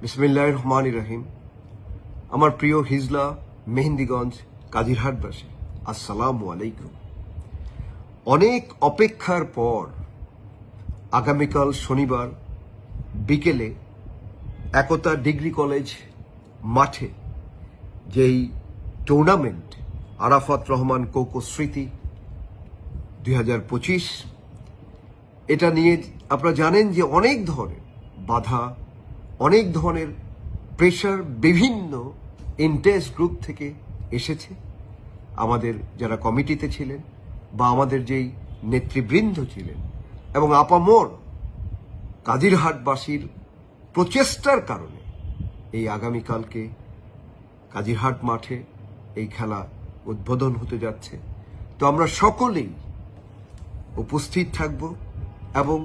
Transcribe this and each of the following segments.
বিসমিল্লাহির রহমানির রহিম। আমার প্রিয় হিজলা মেহেন্দিগঞ্জ কাজিরহাটবাসী, আসসালামু আলাইকুম। অনেক অপেক্ষার পর আগামীকাল শনিবার বিকেলে একতা ডিগ্রি কলেজ মাঠে যেই টুর্নামেন্ট আরাফাত রহমান কোকো স্মৃতি 2025, এটা নিয়ে আপনারা জানেন যে অনেক ধরনের বাধা, অনেক ধরনের প্রেশার বিভিন্ন ইন্টারেস্ট গ্রুপ থেকে এসেছে। আমাদের যারা কমিটিতে ছিলেন বা আমাদের যেই নেতৃবৃন্দ ছিলেন এবং আপামর কাজিরহাটবাসীর প্রচেষ্টার কারণে এই আগামীকালকে কাজিরহাট মাঠে এই খেলা উদ্বোধন হতে যাচ্ছে। তো আমরা সকলেই উপস্থিত থাকব এবং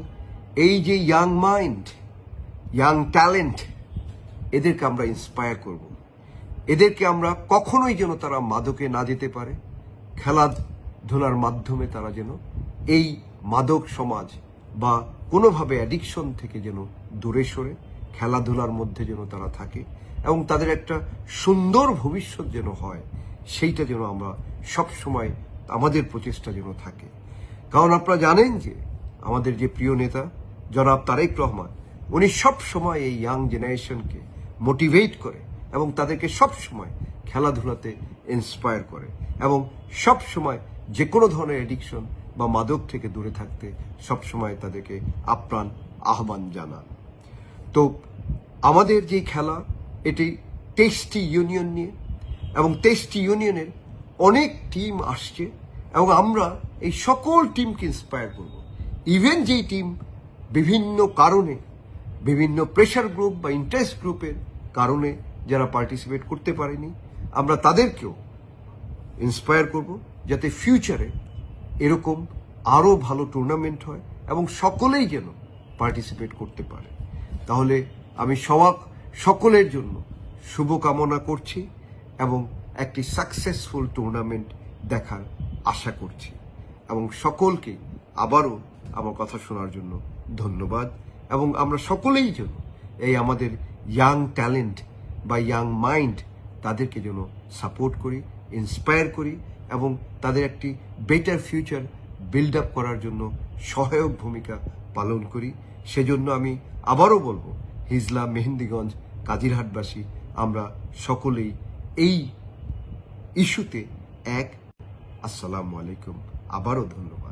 এই যে ইয়াং মাইন্ড, ইয়াং ট্যালেন্ট, এদেরকে আমরা ইন্সপায়ার করব। এদেরকে আমরা কখনোই যেন তারা মাদকে না যেতে পারে, খেলাধুলার মাধ্যমে তারা যেন এই মাদক সমাজ বা কোনোভাবে অ্যাডিকশন থেকে যেন দূরে সরে খেলাধুলার মধ্যে যেন তারা থাকে এবং তাদের একটা সুন্দর ভবিষ্যৎ যেন হয়, সেইটা যেন আমরা সব সময় আমাদের প্রচেষ্টা যেন থাকে। কারণ আপনারা জানেন যে আমাদের যে প্রিয় নেতা জনাব তারেক রহমান, উনি সব সময় এই ইয়াং জেনারেশনকে মোটিভেট করে এবং তাদেরকে সব সময় খেলাধুলাতে ইন্সপায়ার করে এবং সব সময় যে কোনো ধরনের এডিকশন বা মাদক থেকে দূরে থাকতে সব সময় তাদেরকে আপ্রাণ আহ্বান জানান। তো আমাদের যে খেলা, এটি টেস্টি ইউনিয়ন নিয়ে এবং টেস্টি ইউনিয়নের অনেক টিম আসছে এবং আমরা এই সকল টিমকে ইন্সপায়ার করব। ইভেন যেই টিম বিভিন্ন কারণে, বিভিন্ন প্রেশার গ্রুপ বা ইন্টারেস্ট গ্রুপের কারণে যারা পার্টিসিপেট করতে পারেনি, আমরা তাদেরকেও ইন্সপায়ার করব যাতে ফিউচারে এরকম আরও ভালো টুর্নামেন্ট হয় এবং সকলেই যেন পার্টিসিপেট করতে পারে। তাহলে আমি সকলের জন্য শুভকামনা করছি এবং একটি সাকসেসফুল টুর্নামেন্ট দেখার আশা করছি এবং সকলকে আবারও আমার কথা শোনার জন্য ধন্যবাদ। এবং আমরা সকলেই যেন এই আমাদের ইয়াং ট্যালেন্ট বা ইয়াং মাইন্ড, তাদেরকে যেন সাপোর্ট করি, ইন্সপায়ার করি এবং তাদের একটি বেটার ফিউচার বিল্ড আপ করার জন্য সহায়ক ভূমিকা পালন করি। সেজন্য আমি আবারও বলবো, হিজলা মেহেন্দিগঞ্জ কাজিরহাটবাসী, আমরা সকলেই এই ইস্যুতে এক। আসসালামু আলাইকুম, আবারও ধন্যবাদ।